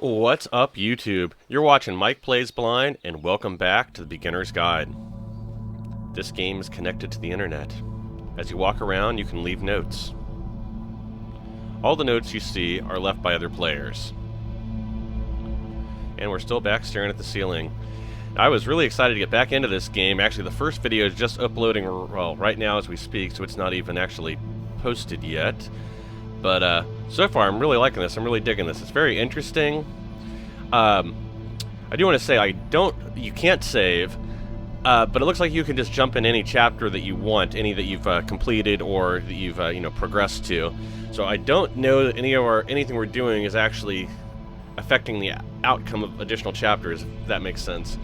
What's up, YouTube? You're watching Mike Plays Blind, and welcome back to the Beginner's Guide. This game is connected to the internet. As you walk around, you can leave notes. All the notes you see are left by other players. And we're still back staring at the ceiling. I was really excited to get back into this game. Actually, the first video is just uploading, well, right now as we speak, so it's not even actually posted yet. But so far, I'm really liking this. I'm really digging this. It's very interesting. I do want to say you can't save, but it looks like you can just jump in any chapter that you want, any that you've completed or that you've progressed to. So I don't know that anything we're doing is actually affecting the outcome of additional chapters, if that makes sense.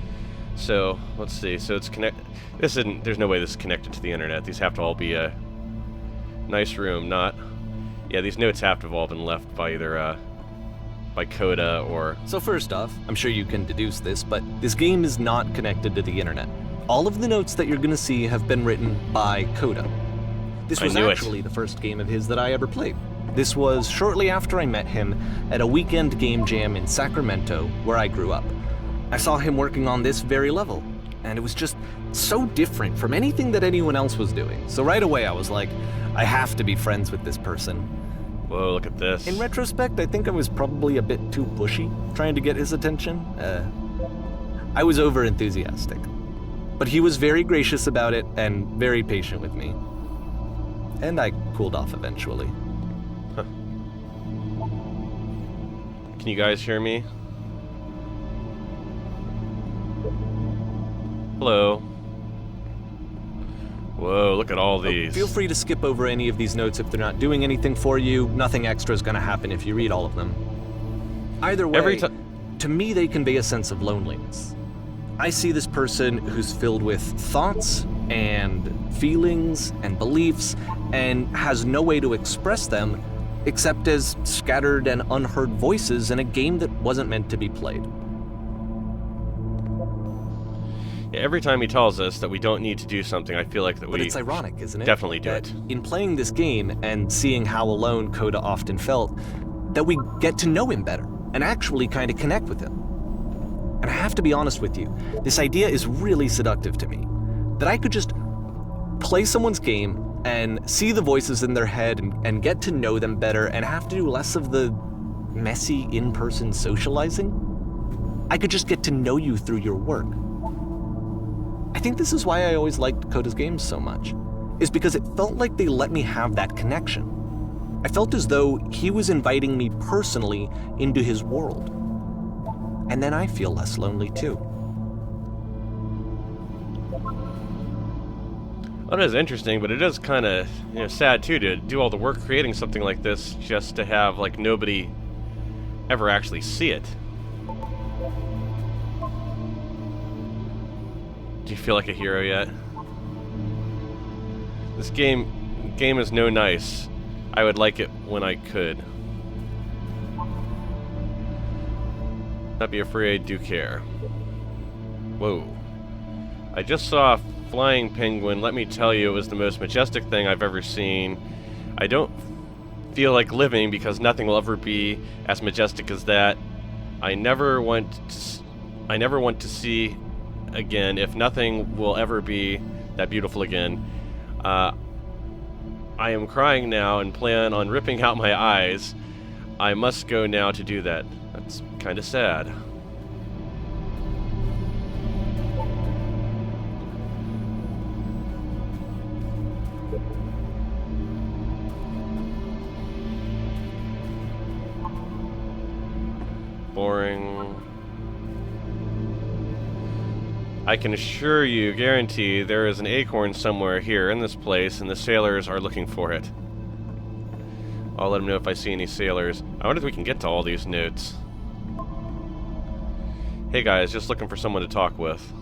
So let's see. So it's there's no way this is connected to the internet. These have to all be a nice room, not. Yeah, these notes have to have all been left by either by Coda or... So first off, I'm sure you can deduce this, but this game is not connected to the internet. All of the notes that you're going to see have been written by Coda. This was actually the first game of his that I ever played. This was shortly after I met him at a weekend game jam in Sacramento, where I grew up. I saw him working on this very level, and it was just so different from anything that anyone else was doing. So right away I was like, I have to be friends with this person. Whoa, look at this. In retrospect, I think I was probably a bit too pushy, trying to get his attention. I was over-enthusiastic. But he was very gracious about it and very patient with me. And I cooled off eventually. Huh. Can you guys hear me? Hello. Whoa, look at all these. Feel free to skip over any of these notes if they're not doing anything for you. Nothing extra is going to happen if you read all of them. Either way, to me they convey a sense of loneliness. I see this person who's filled with thoughts and feelings and beliefs and has no way to express them except as scattered and unheard voices in a game that wasn't meant to be played. Every time he tells us that we don't need to do something, I feel like that But it's ironic, isn't it? Definitely do it. In playing this game and seeing how alone Coda often felt, that we get to know him better and actually kind of connect with him. And I have to be honest with you, this idea is really seductive to me. That I could just play someone's game and see the voices in their head and get to know them better and have to do less of the messy in-person socializing. I could just get to know you through your work. I think this is why I always liked Coda's games so much, is because it felt like they let me have that connection. I felt as though he was inviting me personally into his world. And then I feel less lonely too. Well, it is interesting, but it is kind of sad too to do all the work creating something like this just to have like nobody ever actually see it. Do you feel like a hero yet? This game is no nice. I would like it when I could. Not be afraid, do care. Whoa. I just saw a flying penguin. Let me tell you, it was the most majestic thing I've ever seen. I don't feel like living because nothing will ever be as majestic as that. I never want to see again, if nothing will ever be that beautiful again. I am crying now and plan on ripping out my eyes. I must go now to do that. That's kind of sad. Boring. I can assure you, guarantee, there is an acorn somewhere here in this place, and the sailors are looking for it. I'll let them know if I see any sailors. I wonder if we can get to all these notes. Hey guys, just looking for someone to talk with.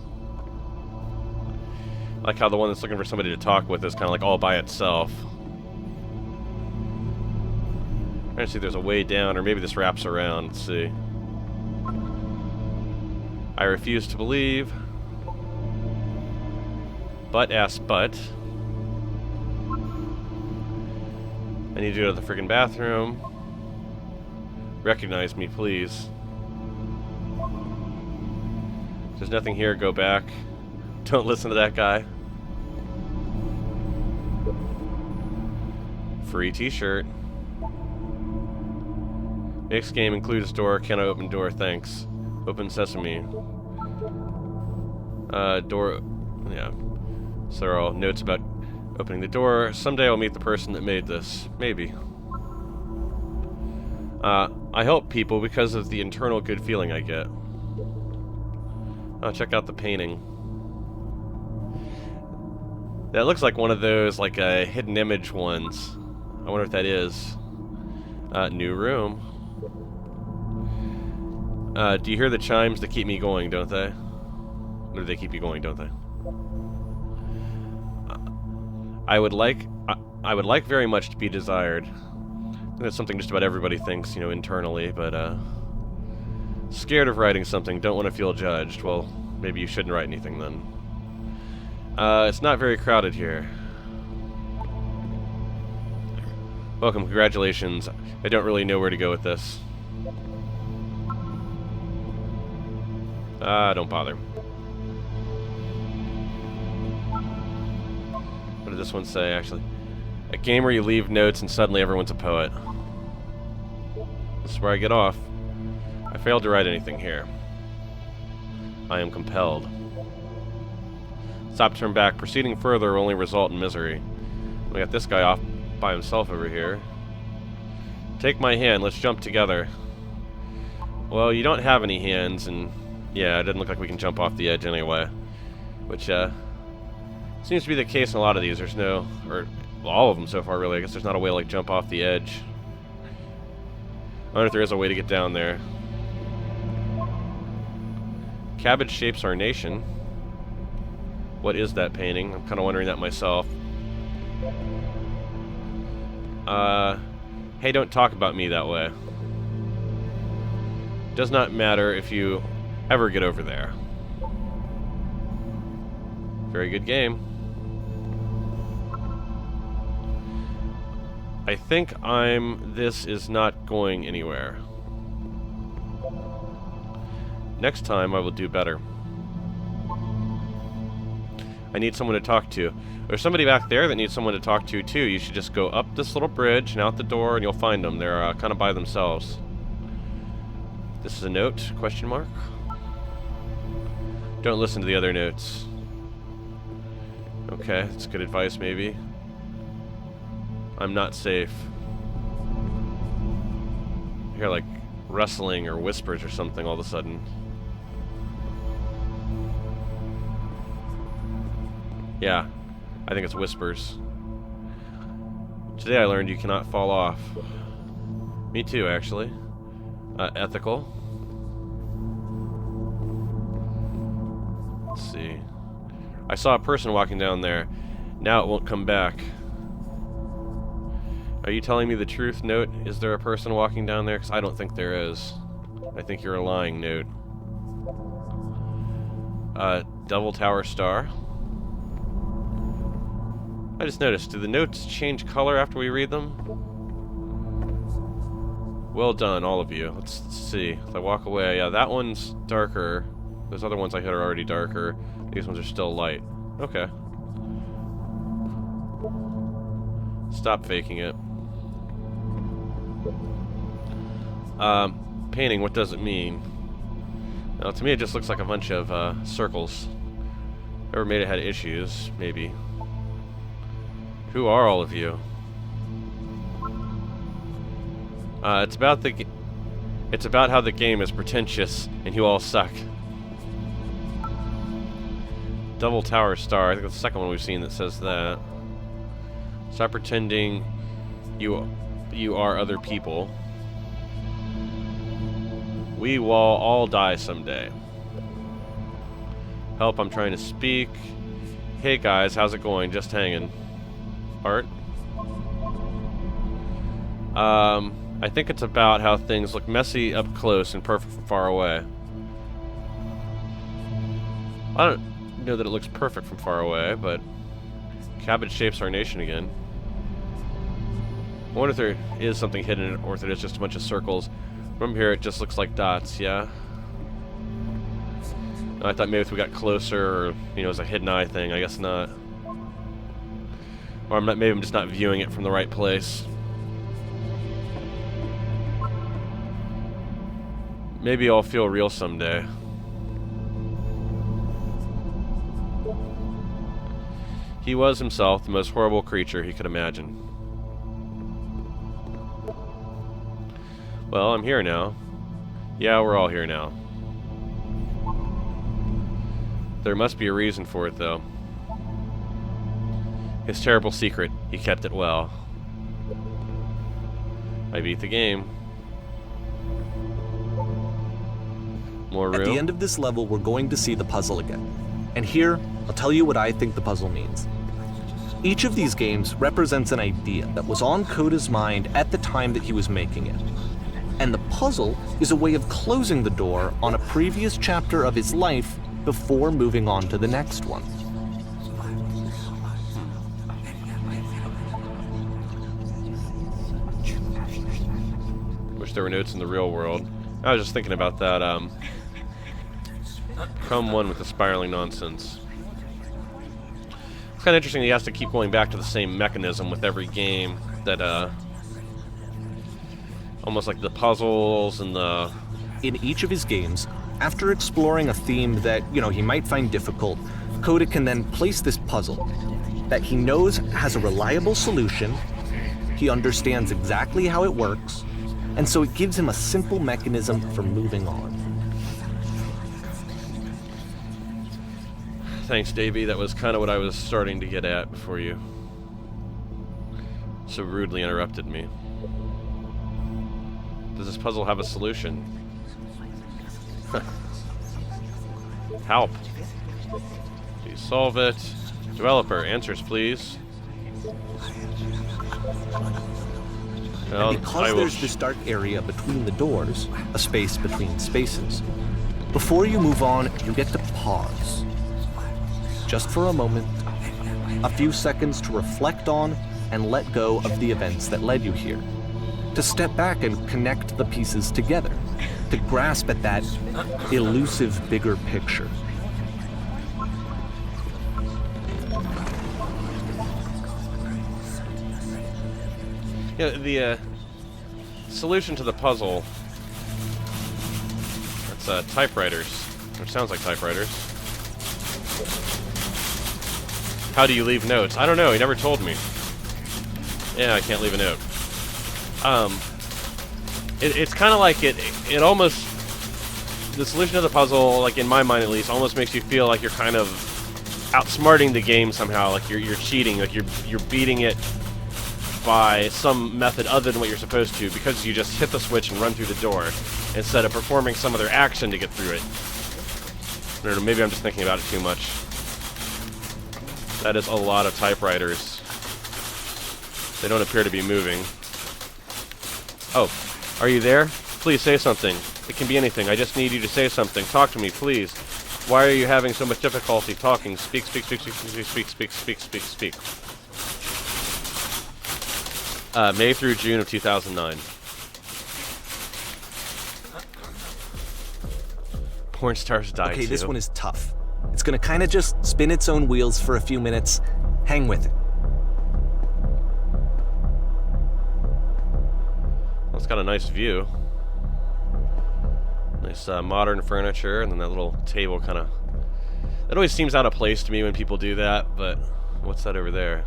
I like how the one that's looking for somebody to talk with is kind of like all by itself. I'm trying to see if there's a way down, or maybe this wraps around. Let's see. I refuse to believe. But ass but. I need to go to the friggin' bathroom. Recognize me, please. There's nothing here, go back. Don't listen to that guy. Free t-shirt. Next game includes door. Can I open door? Thanks. Open sesame. Door. Yeah. So there are all notes about opening the door. Someday I'll meet the person that made this. Maybe. I help people because of the internal good feeling I get. Oh, check out the painting. That looks like one of those, like, hidden image ones. I wonder what that is. New room. Do you hear the chimes that keep me going, don't they? Or do they keep you going, don't they? I would like very much to be desired. I think that's something just about everybody thinks, you know, internally, but, scared of writing something, don't want to feel judged. Well, maybe you shouldn't write anything then. It's not very crowded here. Welcome, congratulations. I don't really know where to go with this. Don't bother. What did this one say, actually? A game where you leave notes and suddenly everyone's a poet. This is where I get off. I failed to write anything here. I am compelled. Stop, turn back. Proceeding further will only result in misery. We got this guy off by himself over here. Take my hand, let's jump together. Well, you don't have any hands, and yeah, it doesn't look like we can jump off the edge anyway. Which, seems to be the case in a lot of these. There's no, or well, all of them so far, really. I guess there's not a way to, like, jump off the edge. I wonder if there is a way to get down there. Cabbage shapes our nation. What is that painting? I'm kind of wondering that myself. Hey, don't talk about me that way. Does not matter if you ever get over there. Very good game. I think this is not going anywhere. Next time I will do better. I need someone to talk to. There's somebody back there that needs someone to talk to too. You should just go up this little bridge and out the door and you'll find them. They're kind of by themselves. This is a note? Question mark? Don't listen to the other notes. Okay, that's good advice maybe. I'm not safe. I hear like rustling or whispers or something all of a sudden. Yeah, I think it's whispers. Today I learned you cannot fall off. Me too, actually. Ethical. Let's see. I saw a person walking down there. Now it won't come back. Are you telling me the truth, Note? Is there a person walking down there? Because I don't think there is. I think you're a lying, Note. Double Tower Star. I just noticed, do the notes change color after we read them? Well done, all of you. Let's see. If I walk away, yeah, that one's darker. Those other ones I hit are already darker. These ones are still light. Okay. Stop faking it. Painting, what does it mean? Now, to me it just looks like a bunch of circles. Whoever made it had issues, maybe. Who are all of you? It's about how the game is pretentious and you all suck. Double Tower Star. I think that's the second one we've seen that says that. Stop pretending you are other people. We will all die someday. Help, I'm trying to speak. Hey guys, how's it going? Just hanging. Art? I think it's about how things look messy up close and perfect from far away. I don't know that it looks perfect from far away, but cabbage shapes our nation again. I wonder if there is something hidden in it, or if it is just a bunch of circles. From here, it just looks like dots, yeah? I thought maybe if we got closer, or, you know, it was a hidden eye thing. I guess not. Or maybe I'm just not viewing it from the right place. Maybe I'll feel real someday. He was himself the most horrible creature he could imagine. Well, I'm here now. Yeah, we're all here now. There must be a reason for it, though. His terrible secret, he kept it well. I beat the game. More room? At the end of this level, we're going to see the puzzle again. And here, I'll tell you what I think the puzzle means. Each of these games represents an idea that was on Coda's mind at the time that he was making it. And the puzzle is a way of closing the door on a previous chapter of his life before moving on to the next one. Wish there were notes in the real world. I was just thinking about that, Crumb one with the spiraling nonsense. It's kind of interesting that he has to keep going back to the same mechanism with every game, that, almost like the puzzles and the... In each of his games, after exploring a theme that, he might find difficult, Coda can then place this puzzle that he knows has a reliable solution, he understands exactly how it works, and so it gives him a simple mechanism for moving on. Thanks, Davey. That was kind of what I was starting to get at before you so rudely interrupted me. Does this puzzle have a solution? Help. Please solve it. Developer, answers, please. Well, And because there's this dark area between the doors, a space between spaces, before you move on, you get to pause. Just for a moment, a few seconds to reflect on and let go of the events that led you here. To step back and connect the pieces together. To grasp at that elusive bigger picture. Yeah, the solution to the puzzle, that's typewriters, which sounds like typewriters. How do you leave notes? I don't know, he never told me. Yeah, I can't leave a note. It's kind of like it almost, the solution to the puzzle, like in my mind at least, almost makes you feel like you're kind of outsmarting the game somehow, like you're cheating, like you're beating it by some method other than what you're supposed to, because you just hit the switch and run through the door instead of performing some other action to get through it. I don't know, maybe I'm just thinking about it too much. That is a lot of typewriters. They don't appear to be moving. Oh, are you there? Please say something. It can be anything. I just need you to say something. Talk to me, please. Why are you having so much difficulty talking? Speak, speak, speak, speak, speak, speak, speak, speak, speak, speak. May through June of 2009. Porn stars die Okay, too. this one is tough. It's gonna kind of just spin its own wheels for a few minutes. Hang with it. Well, it's got a nice view. Nice modern furniture, and then that little table kind of... That always seems out of place to me when people do that, but what's that over there?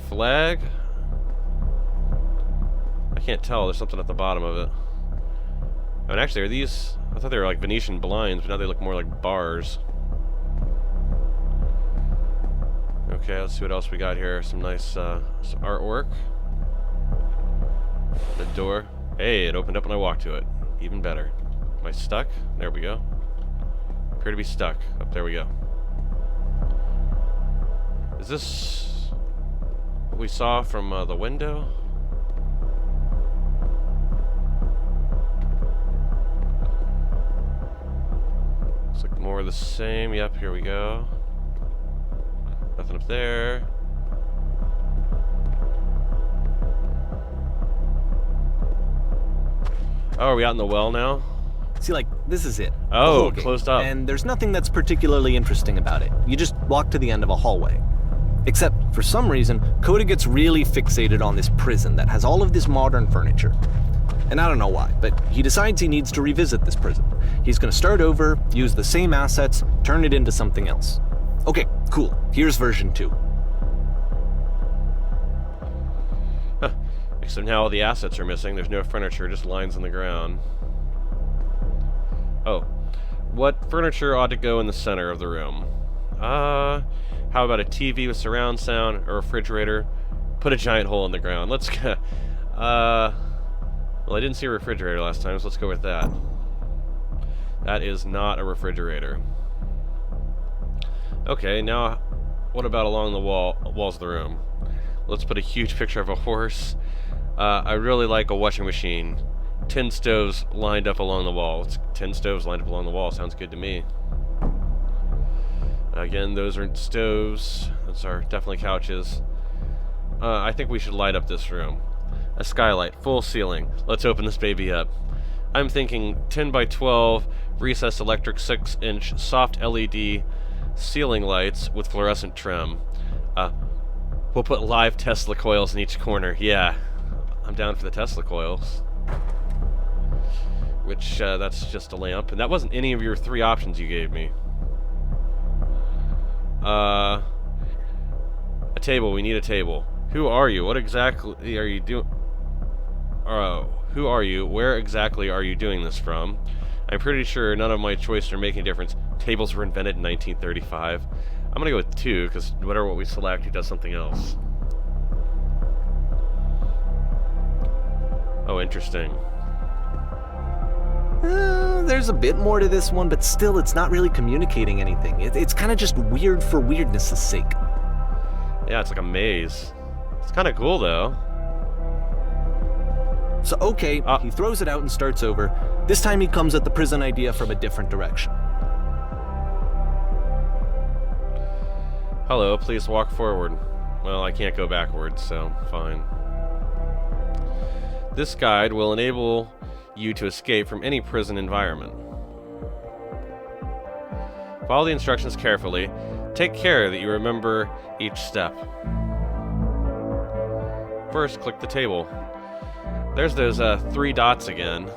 Flag? I can't tell. There's something at the bottom of it. I mean, actually, are these... I thought they were like Venetian blinds, but now they look more like bars. Okay, let's see what else we got here. Some nice some artwork. The door. Hey, it opened up when I walked to it. Even better. Am I stuck? There we go. Appear to be stuck. Up there we go. Is this what we saw from the window? Looks like more of the same. Yep, here we go. Nothing up there. Oh, are we out in the well now? See, like, this is it. The Oh, whole game. closed up. And there's nothing that's particularly interesting about it. You just walk to the end of a hallway. Except, for some reason, Coda gets really fixated on this prison that has all of this modern furniture. And I don't know why, but he decides he needs to revisit this prison. He's gonna start over, use the same assets, turn it into something else. Okay, cool. Here's version 2. Huh. So now all the assets are missing. There's no furniture, just lines on the ground. Oh. What furniture ought to go in the center of the room? How about a TV with surround sound, a refrigerator? Put a giant hole in the ground. Let's go. Well, I didn't see a refrigerator last time, so let's go with that. That is not a refrigerator. Okay, now what about along the walls of the room? Let's put a huge picture of a horse. I really like a washing machine. Tin stoves lined up along the wall. Tin stoves lined up along the wall. Sounds good to me. Again, those aren't stoves. Those are definitely couches. I think we should light up this room. A skylight, full ceiling. Let's open this baby up. I'm thinking 10 by 12 recessed electric 6-inch soft LED ceiling lights with fluorescent trim. We'll put live Tesla coils in each corner. Yeah, I'm down for the Tesla coils. Which, that's just a lamp. And that wasn't any of your 3 options you gave me. A table. We need a table. Who are you? What exactly are you doing? Who are you? Where exactly are you doing this from? I'm pretty sure none of my choices are making a difference. Tables were invented in 1935. I'm gonna go with 2, because no matter what we select, he does something else. Oh, interesting. There's a bit more to this one, but still, it's not really communicating anything. It's kind of just weird for weirdness' sake. Yeah, it's like a maze. It's kind of cool, though. So, okay, he throws it out and starts over. This time he comes at the prison idea from a different direction. Hello, please walk forward. Well, I can't go backwards, so fine. This guide will enable you to escape from any prison environment. Follow the instructions carefully. Take care that you remember each step. First, click the table. There's those 3 dots again.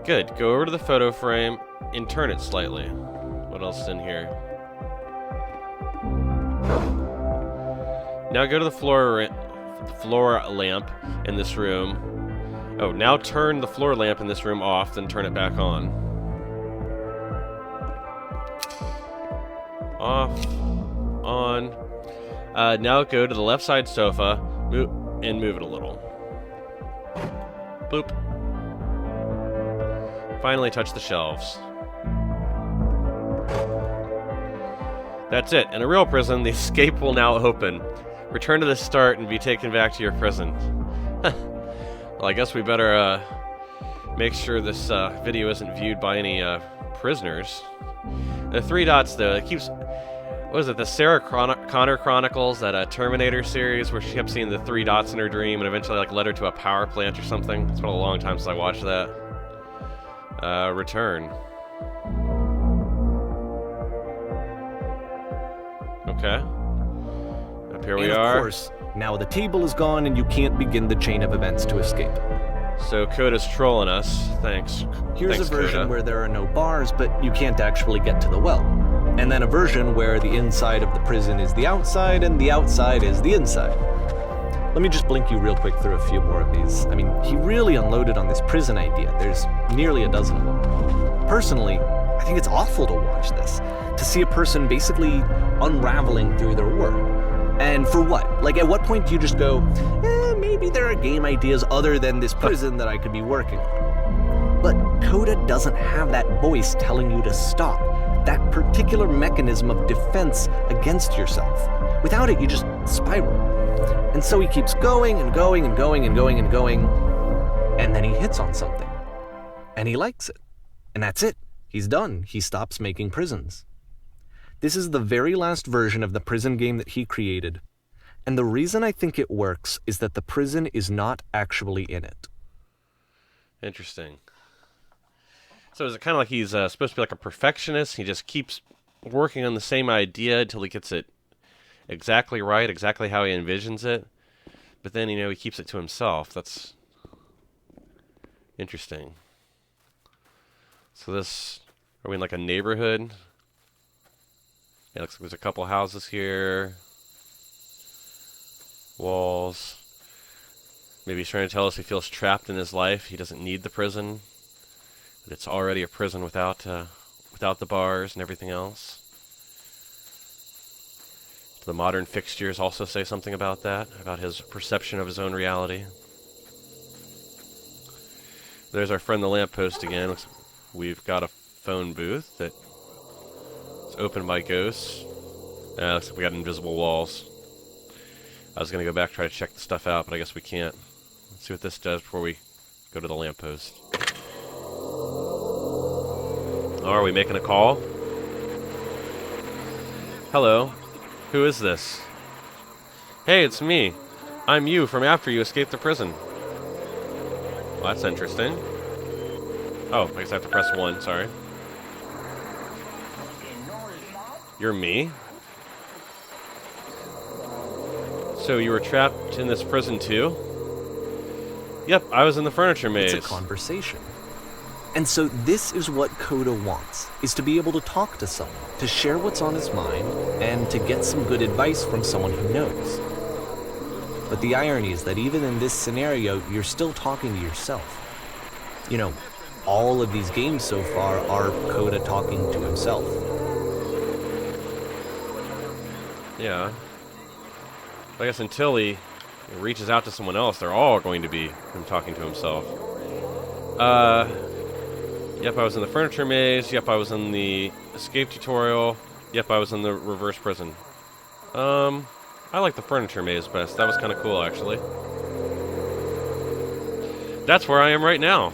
Good. Go over to the photo frame and turn it slightly. What else is in here? Now go to the floor lamp in this room. Oh, now turn the floor lamp in this room off, then turn it back on. Off. On. Now go to the left side sofa and move it a little. Boop. Finally touch the shelves. That's it. In a real prison, the escape will now open. Return to the start and be taken back to your prison. Well, I guess we better make sure this video isn't viewed by any prisoners. The 3 dots, though, it keeps... What is it, the Sarah Connor Chronicles, that Terminator series where she kept seeing the 3 dots in her dream and eventually like led her to a power plant or something? It's been a long time since I watched that. Return. Okay. Up here we are. Of course, now the table is gone and you can't begin the chain of events to escape. So Coda's trolling us. Thanks. Here's Thanks, a version Coda. where there are no bars, but you can't actually get to the well. And then a version where the inside of the prison is the outside and the outside is the inside. Let me just blink you real quick through a few more of these. I mean, he really unloaded on this prison idea. There's nearly a dozen of them. Personally, I think it's awful to watch this. To see a person basically unraveling through their work. And for what? Like, at what point do you just go, maybe there are game ideas other than this prison that I could be working on? But Coda doesn't have that voice telling you to stop. That particular mechanism of defense against yourself. Without it, you just spiral. And so he keeps going and going and going and going and going, and then he hits on something. And he likes it. And that's it. He's done. He stops making prisons. This is the very last version of the prison game that he created. And the reason I think it works is that the prison is not actually in it. Interesting. So is it kind of like he's supposed to be like a perfectionist? He just keeps working on the same idea until he gets it exactly right, exactly how he envisions it. But then, he keeps it to himself. That's interesting. So are we in like a neighborhood? Yeah, looks like there's a couple houses here. Walls. Maybe he's trying to tell us he feels trapped in his life. He doesn't need the prison. That it's already a prison without the bars and everything else. Do the modern fixtures also say something about that? About his perception of his own reality? There's our friend the lamppost again. Looks like we've got a phone booth that is opened by ghosts. Looks like we got invisible walls. I was going to go back try to check the stuff out, but I guess we can't. Let's see what this does before we go to the lamppost. Oh, are we making a call? Hello. Who is this? Hey, it's me. I'm you from after you escaped the prison. Well, that's interesting. Oh, I guess I have to press 1, sorry. You're me? So you were trapped in this prison too? Yep, I was in the furniture maze. It's a conversation. And so this is what Coda wants, is to be able to talk to someone, to share what's on his mind, and to get some good advice from someone who knows. But the irony is that even in this scenario, you're still talking to yourself. All of these games so far are Coda talking to himself. Yeah. I guess until he reaches out to someone else, they're all going to be him talking to himself. Yep, I was in the furniture maze. Yep, I was in the escape tutorial. Yep, I was in the reverse prison. I like the furniture maze best. That was kind of cool, actually. That's where I am right now.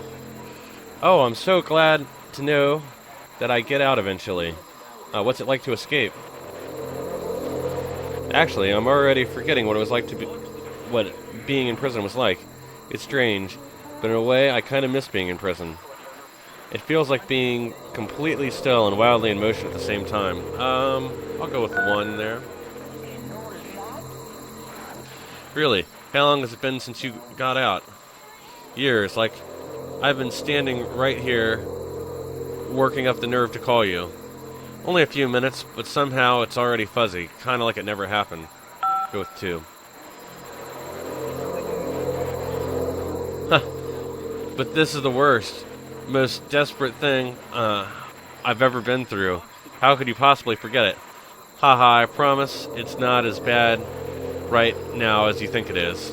Oh, I'm so glad to know that I get out eventually. What's it like to escape? Actually, I'm already forgetting what it was like to be... what being in prison was like. It's strange, but in a way, I kind of miss being in prison. It feels like being completely still and wildly in motion at the same time. I'll go with 1 there. Really, how long has it been since you got out? Years, like I've been standing right here, working up the nerve to call you. Only a few minutes, but somehow it's already fuzzy, kind of like it never happened. Go with 2. Huh. But this is the worst, most desperate thing I've ever been through. How could you possibly forget it? Haha, I promise it's not as bad right now as you think it is.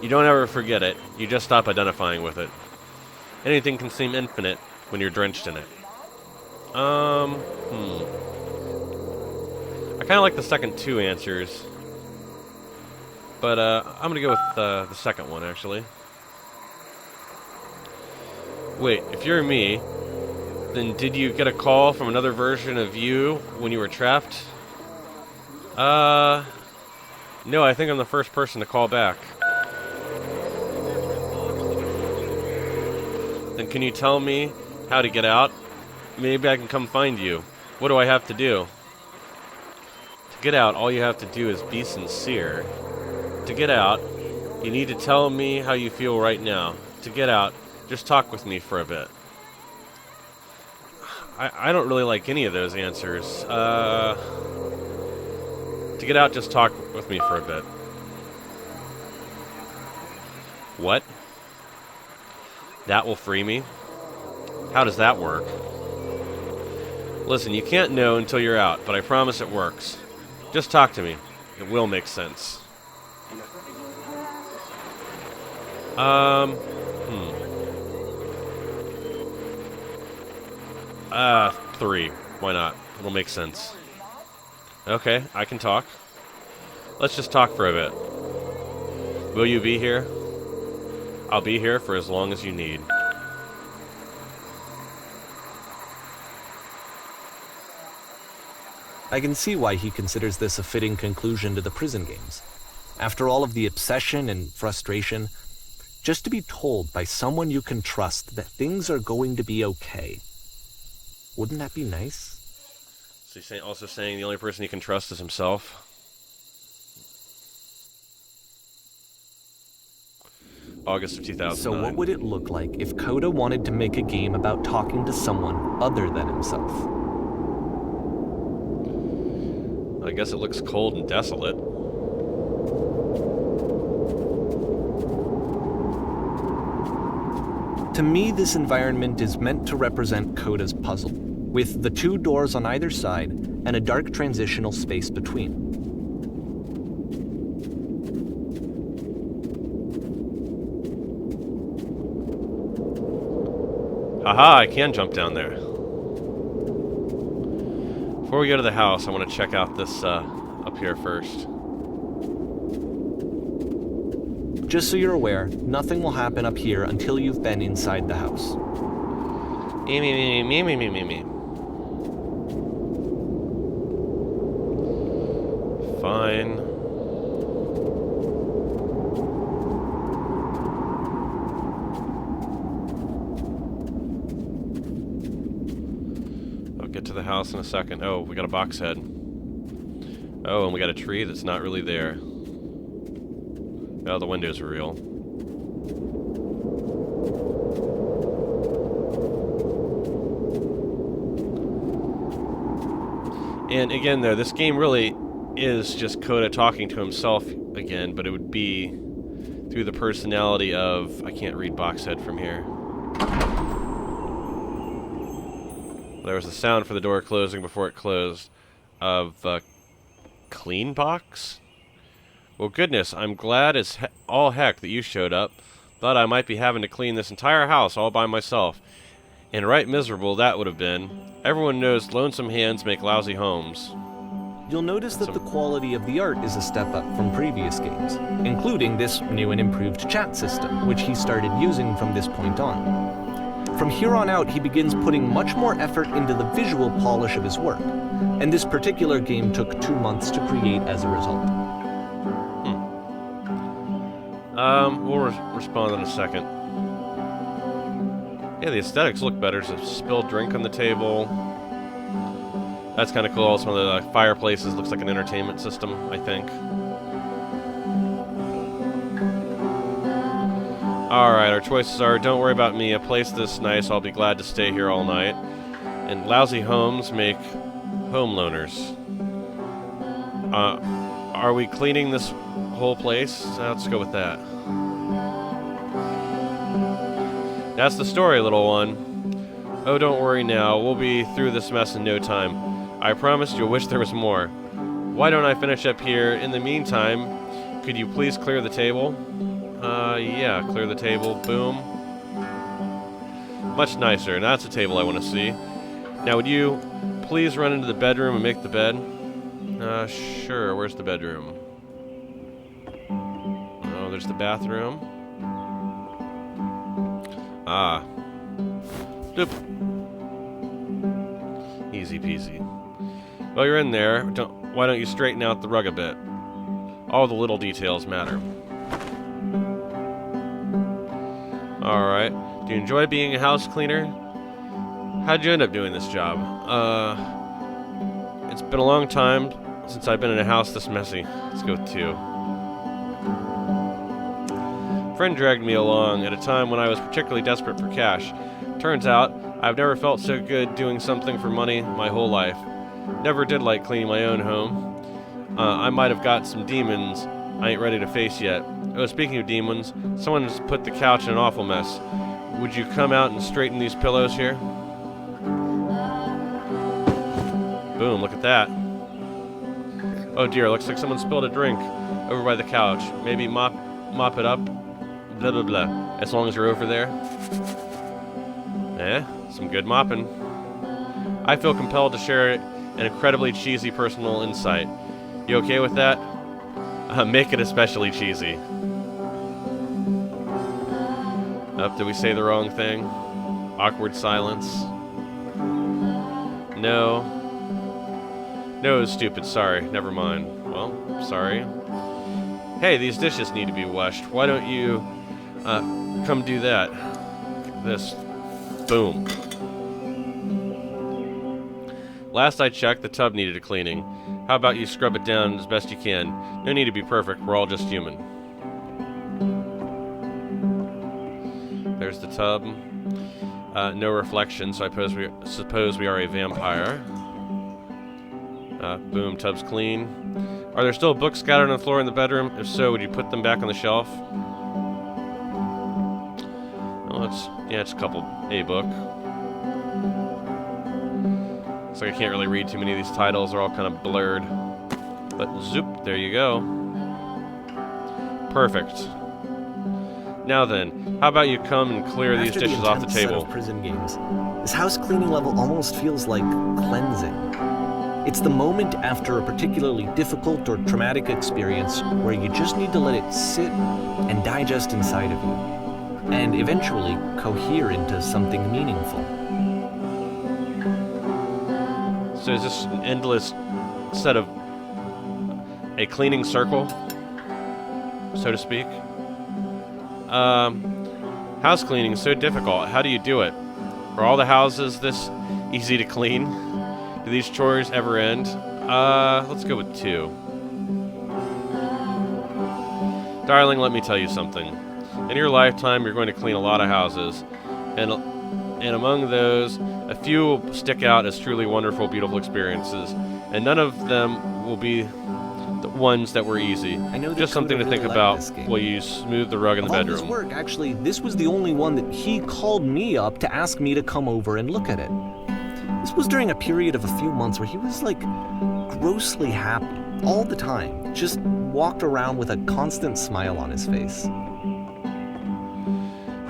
You don't ever forget it, you just stop identifying with it. Anything can seem infinite when you're drenched in it. I kind of like the second 2 answers. But I'm going to go with the second one, actually. Wait, if you're me, then did you get a call from another version of you when you were trapped? No, I think I'm the first person to call back. Then can you tell me how to get out? Maybe I can come find you. What do I have to do? To get out, all you have to do is be sincere. To get out, you need to tell me how you feel right now. To get out, just talk with me for a bit. I don't really like any of those answers. To get out, just talk with me for a bit. What? That will free me? How does that work? Listen, you can't know until you're out, but I promise it works. Just talk to me. It will make sense. 3. Why not? It'll make sense. Okay, I can talk. Let's just talk for a bit. Will you be here? I'll be here for as long as you need. I can see why he considers this a fitting conclusion to the prison games. After all of the obsession and frustration, just to be told by someone you can trust that things are going to be okay. Wouldn't that be nice? So he's also saying the only person he can trust is himself? August of 2009. So what would it look like if Coda wanted to make a game about talking to someone other than himself? I guess it looks cold and desolate. To me, this environment is meant to represent Coda's puzzle, with the 2 doors on either side and a dark transitional space between. Haha, I can jump down there. Before we go to the house, I want to check out this up here first. Just so you're aware, nothing will happen up here until you've been inside the house. Me. Fine. I'll get to the house in a second. Oh, we got a box head. Oh, and we got a tree that's not really there. Oh, the windows are real. And again, though, this game really is just Coda talking to himself again, but it would be through the personality of... I can't read box head from here. There was a sound for the door closing before it closed of clean box? Well, goodness, I'm glad as all heck that you showed up. Thought I might be having to clean this entire house all by myself. And right miserable that would have been. Everyone knows lonesome hands make lousy homes. You'll notice that the quality of the art is a step up from previous games, including this new and improved chat system, which he started using from this point on. From here on out, he begins putting much more effort into the visual polish of his work, and this particular game took 2 months to create as a result. We'll respond in a second. Yeah, the aesthetics look better. There's a spilled drink on the table. That's kind of cool. Also, one of the fireplaces looks like an entertainment system, I think. Alright, our choices are, don't worry about me, a place this nice, I'll be glad to stay here all night. And lousy homes make home loners. Are we cleaning this whole place? Let's go with that. That's the story, little one. Oh, don't worry now, we'll be through this mess in no time. I promise you'll wish there was more. Why don't I finish up here? In the meantime, could you please clear the table? Yeah, clear the table. Boom. Much nicer. Now that's a table I want to see. Now, would you please run into the bedroom and make the bed? Sure. Where's the bedroom? Oh, there's the bathroom. Ah. Doop. Easy peasy. Well, you're in there. Why don't you straighten out the rug a bit? All the little details matter. Alright. Do you enjoy being a house cleaner? How'd you end up doing this job? It's been a long time since I've been in a house this messy. Let's go with 2. Friend dragged me along at a time when I was particularly desperate for cash. Turns out, I've never felt so good doing something for money my whole life. Never did like cleaning my own home. I might have got some demons I ain't ready to face yet. Oh, speaking of demons, someone's put the couch in an awful mess. Would you come out and straighten these pillows here? Boom, look at that. Oh dear, looks like someone spilled a drink over by the couch. Maybe mop it up. Blah, blah, blah. As long as you're over there. Some good mopping. I feel compelled to share an incredibly cheesy personal insight. You okay with that? Make it especially cheesy. Did we say the wrong thing? Awkward silence. No. No, stupid. Sorry. Never mind. Well, sorry. Hey, these dishes need to be washed. Why don't you... come do that. This. Boom. Last I checked, the tub needed a cleaning. How about you scrub it down as best you can? No need to be perfect, we're all just human. There's the tub. No reflection, so I suppose we are a vampire. Boom, tub's clean. Are there still books scattered on the floor in the bedroom? If so, would you put them back on the shelf? Oh, it's a couple. A book. Looks like I can't really read too many of these titles. They're all kind of blurred. But zoop, there you go. Perfect. Now then, how about you come and clear these dishes off the table? Set of prison games, this house cleaning level almost feels like cleansing. It's the moment after a particularly difficult or traumatic experience where you just need to let it sit and digest inside of you, and eventually cohere into something meaningful. So is this an endless set of a cleaning circle, so to speak? House cleaning is so difficult. How do you do it? Are all the houses this easy to clean? Do these chores ever end? Let's go with 2. Darling, let me tell you something. In your lifetime, you're going to clean a lot of houses. And among those, a few will stick out as truly wonderful, beautiful experiences. And none of them will be the ones that were easy. I know just something to think about while you smooth the rug in the bedroom. Of all his work, actually, this was the only one that he called me up to ask me to come over and look at it. This was during a period of a few months where he was, like, grossly happy all the time. Just walked around with a constant smile on his face.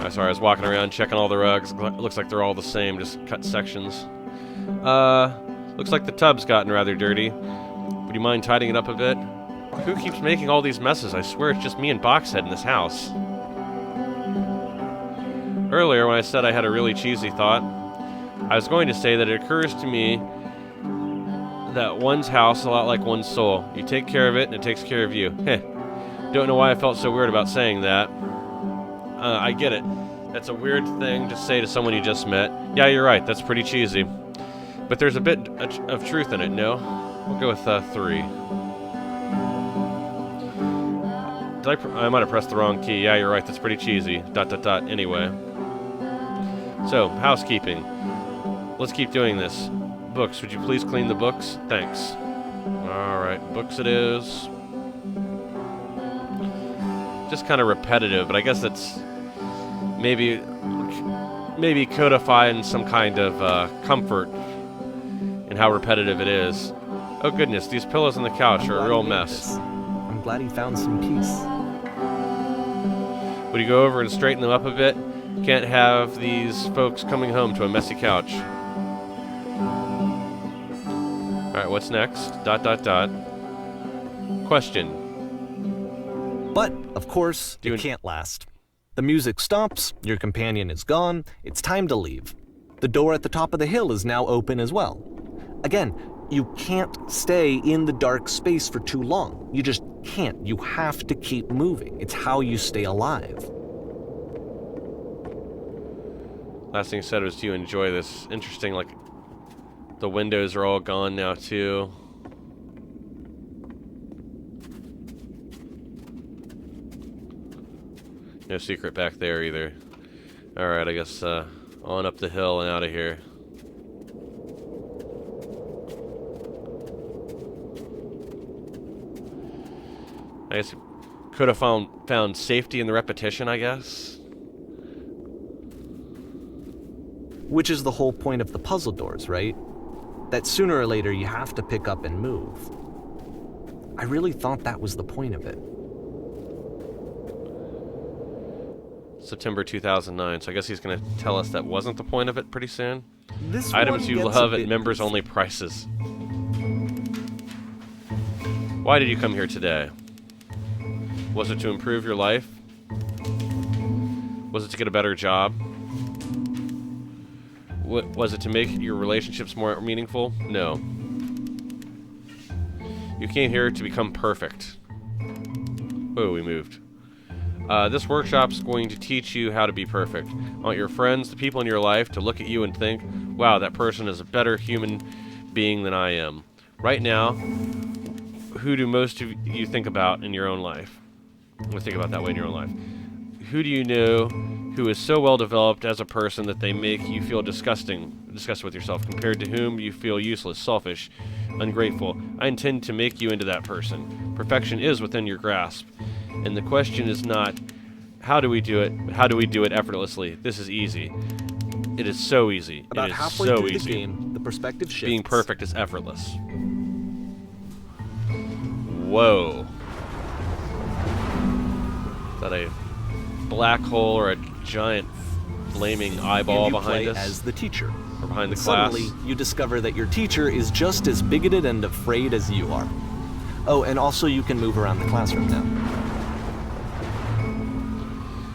Sorry, I was walking around checking all the rugs. Looks like they're all the same, just cut sections. Looks like the tub's gotten rather dirty. Would you mind tidying it up a bit? Who keeps making all these messes? I swear it's just me and Boxhead in this house. Earlier, when I said I had a really cheesy thought, I was going to say that it occurs to me that one's house is a lot like one's soul. You take care of it, and it takes care of you. Heh. Don't know why I felt so weird about saying that. I get it. That's a weird thing to say to someone you just met. Yeah, you're right. That's pretty cheesy. But there's a bit of truth in it, no? We'll go with 3. I might have pressed the wrong key. Yeah, you're right. That's pretty cheesy. ... Anyway. So, housekeeping. Let's keep doing this. Books. Would you please clean the books? Thanks. Alright, books it is. Just kind of repetitive, but I guess that's maybe codifying some kind of comfort in how repetitive it is. Oh goodness, these pillows on the couch are a real mess. I'm glad he found some peace. Would you go over and straighten them up a bit? Can't have these folks coming home to a messy couch. Alright, what's next? ... Question. But, of course, it can't last. The music stops, your companion is gone, it's time to leave. The door at the top of the hill is now open as well. Again, you can't stay in the dark space for too long. You just can't. You have to keep moving. It's how you stay alive. Last thing you said was, do you enjoy this? Interesting, like, the windows are all gone now, too. No secret back there, either. Alright, I guess, on up the hill and out of here. I guess could have found safety in the repetition, I guess. Which is the whole point of the puzzle doors, right? That sooner or later you have to pick up and move. I really thought that was the point of it. September 2009, so I guess he's going to tell us that wasn't the point of it pretty soon. This Items you love at members-only prices. Why did you come here today? Was it to improve your life? Was it to get a better job? Was it to make your relationships more meaningful? No. You came here to become perfect. Whoa, we moved. This workshop's going to teach you how to be perfect. I want your friends, the people in your life, to look at you and think, wow, that person is a better human being than I am. Right now, who do most of you think about in your own life? Let's think about that way in your own life. Who do you know who is so well developed as a person that they make you feel disgusted with yourself, compared to whom you feel useless, selfish, ungrateful? I intend to make you into that person. Perfection is within your grasp. And the question is not, how do we do it? How do we do it effortlessly? This is easy. It is so easy. About it is halfway so through easy. the game, the perspective shifts. Being perfect is effortless. Whoa. Is that a black hole or a giant flaming eyeball and you behind play us? as the teacher. Or behind the class? Suddenly, you discover that your teacher is just as bigoted and afraid as you are. Oh, and also you can move around the classroom now.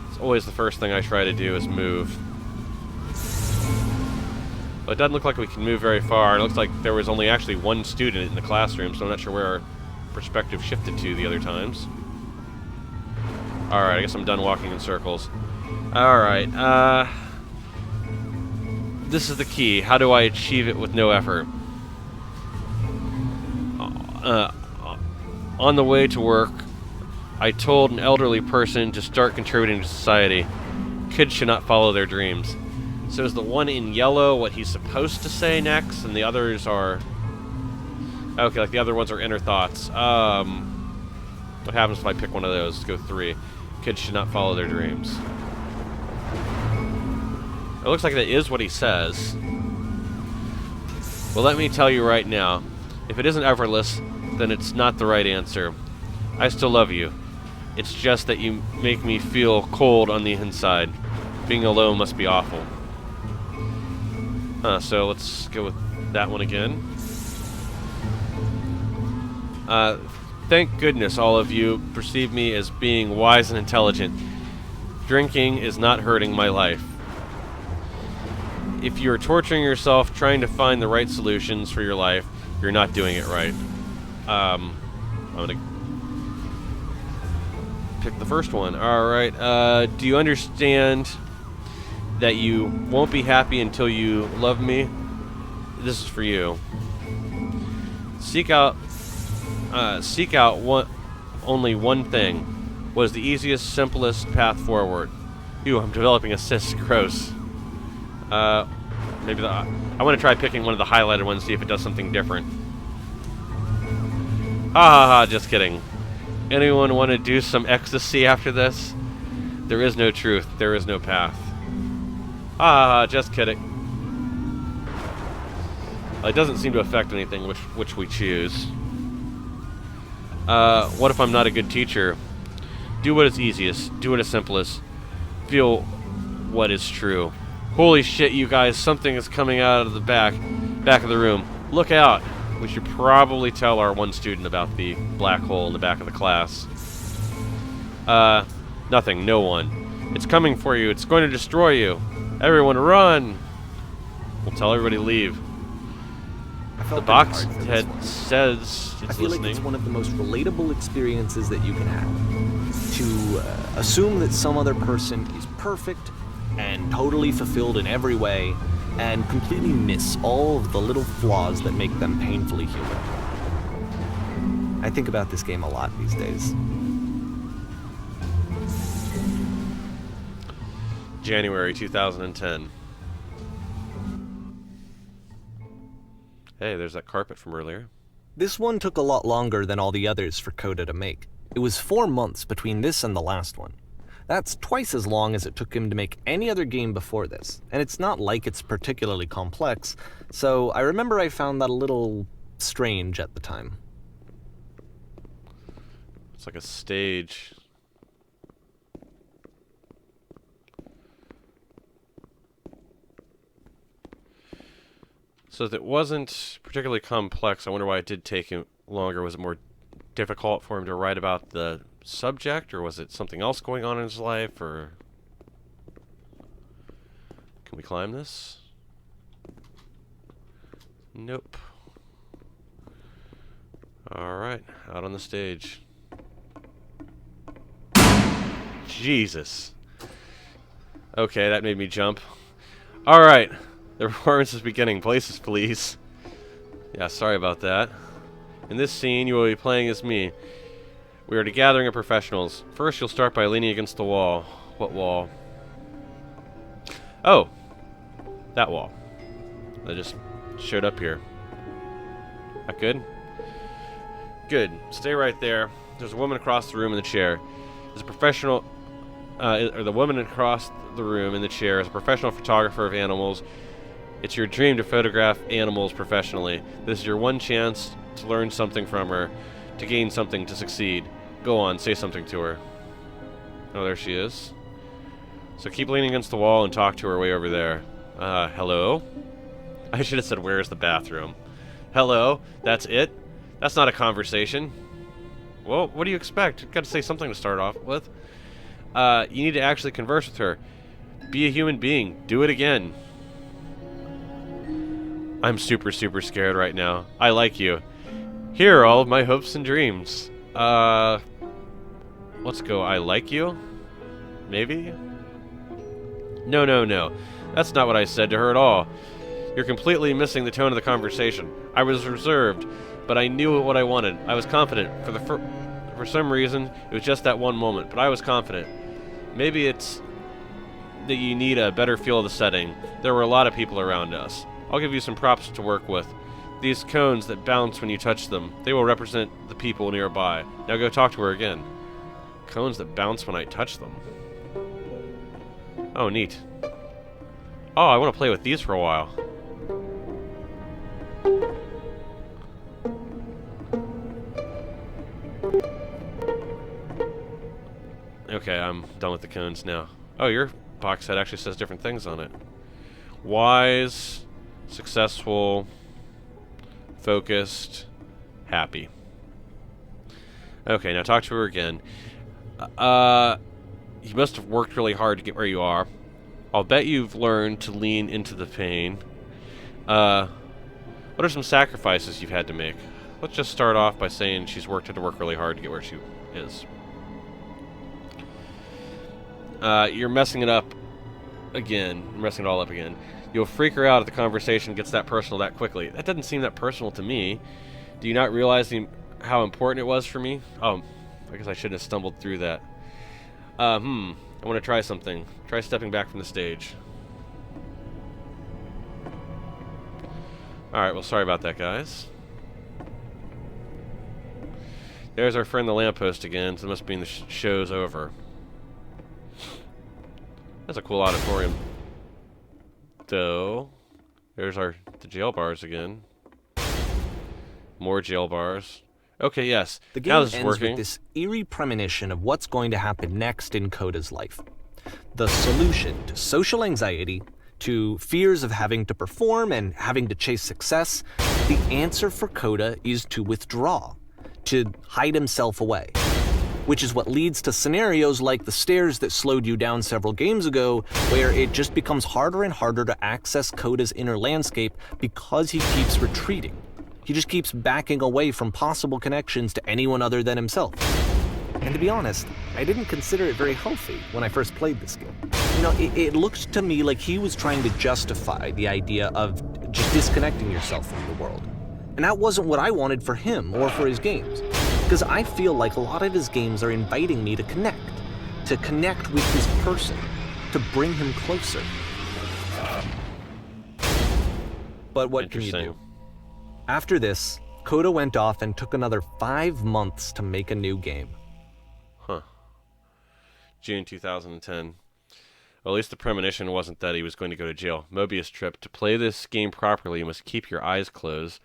It's always the first thing I try to do is move. But it doesn't look like we can move very far. It looks like there was only actually one student in the classroom, so I'm not sure where our perspective shifted to the other times. Alright, I guess I'm done walking in circles. Alright, this is the key. How do I achieve it with no effort? On the way to work, I told an elderly person to start contributing to society. Kids should not follow their dreams. So is the one in yellow what he's supposed to say next, and the others are... Okay, like the other ones are inner thoughts. What happens if I pick one of those? Let's go 3. Kids should not follow their dreams. It looks like that is what he says. Well, let me tell you right now, if it isn't effortless, then it's not the right answer. I still love you. It's just that you make me feel cold on the inside. Being alone must be awful. So let's go with that one again. Thank goodness all of you perceive me as being wise and intelligent. Drinking is not hurting my life. If you're torturing yourself trying to find the right solutions for your life, you're not doing it right. I'm gonna pick the first one. Alright, do you understand that you won't be happy until you love me? This is for you. Seek out only one thing. What is the easiest, simplest path forward? Ew, I'm developing a cyst. Gross. I want to try picking one of the highlighted ones, see if it does something different. Just kidding. Anyone want to do some ecstasy after this? There is no truth. There is no path. Just kidding. Well, it doesn't seem to affect anything which we choose. What if I'm not a good teacher? Do what is easiest. Do what is simplest. Feel what is true. Holy shit, you guys, something is coming out of the back of the room. Look out. We should probably tell our one student about the black hole in the back of the class. Nothing. No one. It's coming for you. It's going to destroy you. Everyone run. We'll tell everybody to leave. The box head says it's I feel listening. like it's one of the most relatable experiences that you can have. To assume that some other person is perfect and totally fulfilled in every way, and completely miss all of the little flaws that make them painfully human. I think about this game a lot these days. January 2010. Hey, there's that carpet from earlier. This one took a lot longer than all the others for Coda to make. It was 4 months between this and the last one. That's twice as long as it took him to make any other game before this, and it's not like it's particularly complex, so I remember I found that a little strange at the time. It's like a stage. So if it wasn't particularly complex, I wonder why it did take him longer. Was it more difficult for him to write about the subject, or was it something else going on in his life, or... Can we climb this? Nope. Alright, out on the stage. Jesus. Okay, that made me jump. Alright. The performance is beginning. Places, please. Yeah, sorry about that. In this scene, you will be playing as me. We are a gathering of professionals. First, you'll start by leaning against the wall. What wall? Oh! That wall. That just showed up here. That good? Good. Stay right there. There's a woman across the room in the chair. There's a professional... or the woman across the room in the chair is a professional photographer of animals. It's your dream to photograph animals professionally. This is your one chance to learn something from her, to gain something, to succeed. Go on, say something to her. Oh, there she is. So keep leaning against the wall and talk to her way over there. Hello? I should have said, where's the bathroom? Hello? That's it? That's not a conversation. Well, what do you expect? You've got to say something to start off with. You need to actually converse with her. Be a human being. Do it again. I'm super, super scared right now. I like you. Here are all of my hopes and dreams. Let's go. I like you? Maybe? No, no, no. That's not what I said to her at all. You're completely missing the tone of the conversation. I was reserved, but I knew what I wanted. I was confident. For some reason, it was just that one moment, but I was confident. Maybe it's that you need a better feel of the setting. There were a lot of people around us. I'll give you some props to work with. These cones that bounce when you touch them, they will represent the people nearby. Now go talk to her again. Cones that bounce when I touch them. Oh, neat. Oh, I want to play with these for a while. Okay, I'm done with the cones now. Oh, your box set actually says different things on it. Wise, successful, focused, happy. Okay, now talk to her again. You must have worked really hard to get where you are. I'll bet you've learned to lean into the pain. What are some sacrifices you've had to make? Let's just start off by saying she's had to work really hard to get where she is. You're messing it up again. Messing it all up again. You'll freak her out if the conversation gets that personal that quickly. That doesn't seem that personal to me. Do you not realize how important it was for me? Oh, I guess I shouldn't have stumbled through that. I want to try something. Try stepping back from the stage. Alright, well, sorry about that, guys. There's our friend the lamppost again, so it must mean the show's over. That's a cool auditorium. So, there's the jail bars again. More jail bars. Okay, yes. The game ends with this eerie premonition of what's going to happen next in Coda's life. The solution to social anxiety, to fears of having to perform and having to chase success, the answer for Coda is to withdraw, to hide himself away. Which is what leads to scenarios like the stairs that slowed you down several games ago, where it just becomes harder and harder to access Coda's inner landscape because he keeps retreating. He just keeps backing away from possible connections to anyone other than himself. And to be honest, I didn't consider it very healthy when I first played this game. You know, it looked to me like he was trying to justify the idea of just disconnecting yourself from the world. And that wasn't what I wanted for him or for his games. Because I feel like a lot of his games are inviting me to connect with his person, to bring him closer. But what can you do? After this, Coda went off and took another 5 months to make a new game. Huh. June 2010. Well, at least the premonition wasn't that he was going to go to jail. Mobius trip. To play this game properly, you must keep your eyes closed.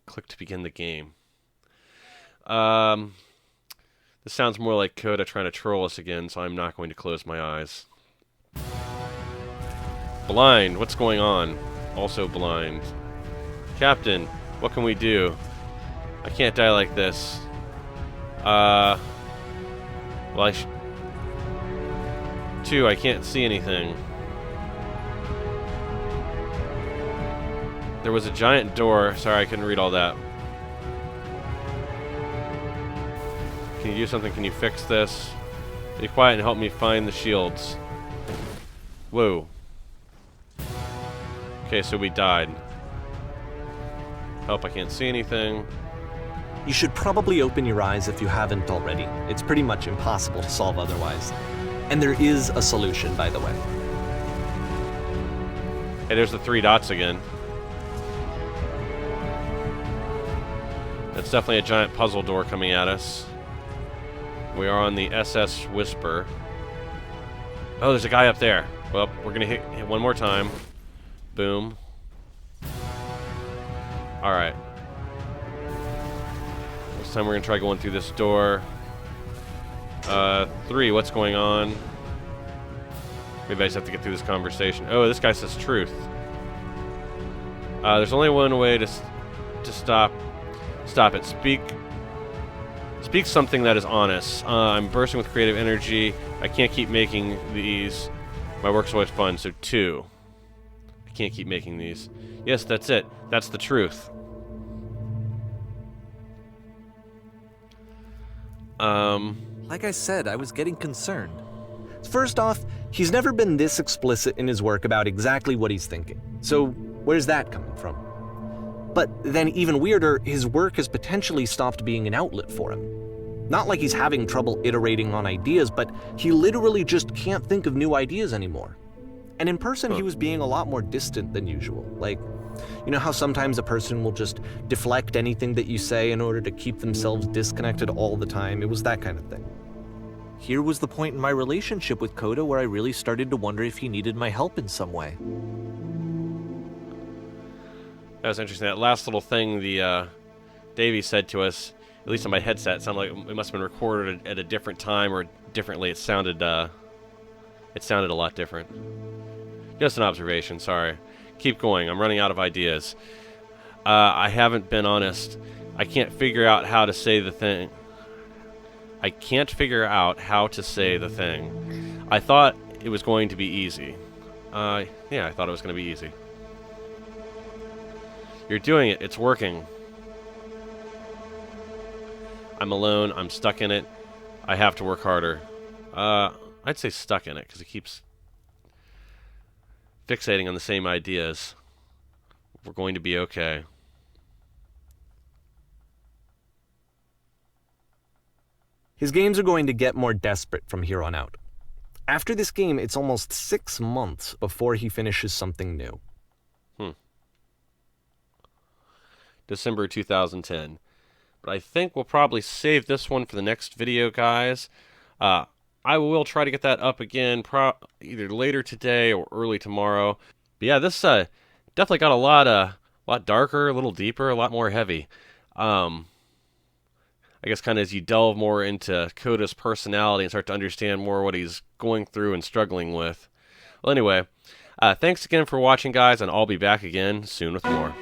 Click to begin the game. This sounds more like Coda trying to troll us again, so I'm not going to close my eyes. Blind, what's going on? Also blind. Captain, what can we do? I can't die like this. Well, Two, I can't see anything. There was a giant door. Sorry, I couldn't read all that. Can you do something? Can you fix this? Be quiet and help me find the shields. Whoa. Okay, so we died. Help, I can't see anything. You should probably open your eyes if you haven't already. It's pretty much impossible to solve otherwise. And there is a solution, by the way. Hey, there's the 3 dots again. That's definitely a giant puzzle door coming at us. We are on the SS Whisper. Oh, there's a guy up there. Well, we're gonna hit one more time. Boom. Alright. This time we're gonna try going through this door. 3, what's going on? Maybe I just have to get through this conversation. Oh, this guy says truth. There's only one way to stop it. Speak something that is honest. I'm bursting with creative energy. I can't keep making these. My work's always fun, so 2. I can't keep making these. Yes, that's it. That's the truth. Like I said, I was getting concerned. First off, he's never been this explicit in his work about exactly what he's thinking. So where's that coming from? But then even weirder, his work has potentially stopped being an outlet for him. Not like he's having trouble iterating on ideas, but he literally just can't think of new ideas anymore. And in person, he was being a lot more distant than usual. Like, you know how sometimes a person will just deflect anything that you say in order to keep themselves disconnected all the time? It was that kind of thing. Here was the point in my relationship with Coda where I really started to wonder if he needed my help in some way. That was interesting. That last little thing the Davey said to us, at least on my headset, it sounded like it must have been recorded at a different time or differently. It sounded a lot different. Just an observation, sorry. Keep going, I'm running out of ideas. I haven't been honest. I can't figure out how to say the thing. I can't figure out how to say the thing. I thought it was going to be easy. Yeah, I thought it was going to be easy. You're doing it, it's working. I'm alone, I'm stuck in it. I have to work harder. I'd say stuck in it, because it keeps fixating on the same ideas. We're going to be okay. His games are going to get more desperate from here on out. After this game, it's almost 6 months before he finishes something new. December 2010. But I think we'll probably save this one for the next video, guys. I will try to get that up again either later today or early tomorrow. But yeah, this definitely got a lot darker, a little deeper, a lot more heavy. I guess kind of as you delve more into Coda's personality and start to understand more what he's going through and struggling with. Well, anyway, thanks again for watching, guys, and I'll be back again soon with more.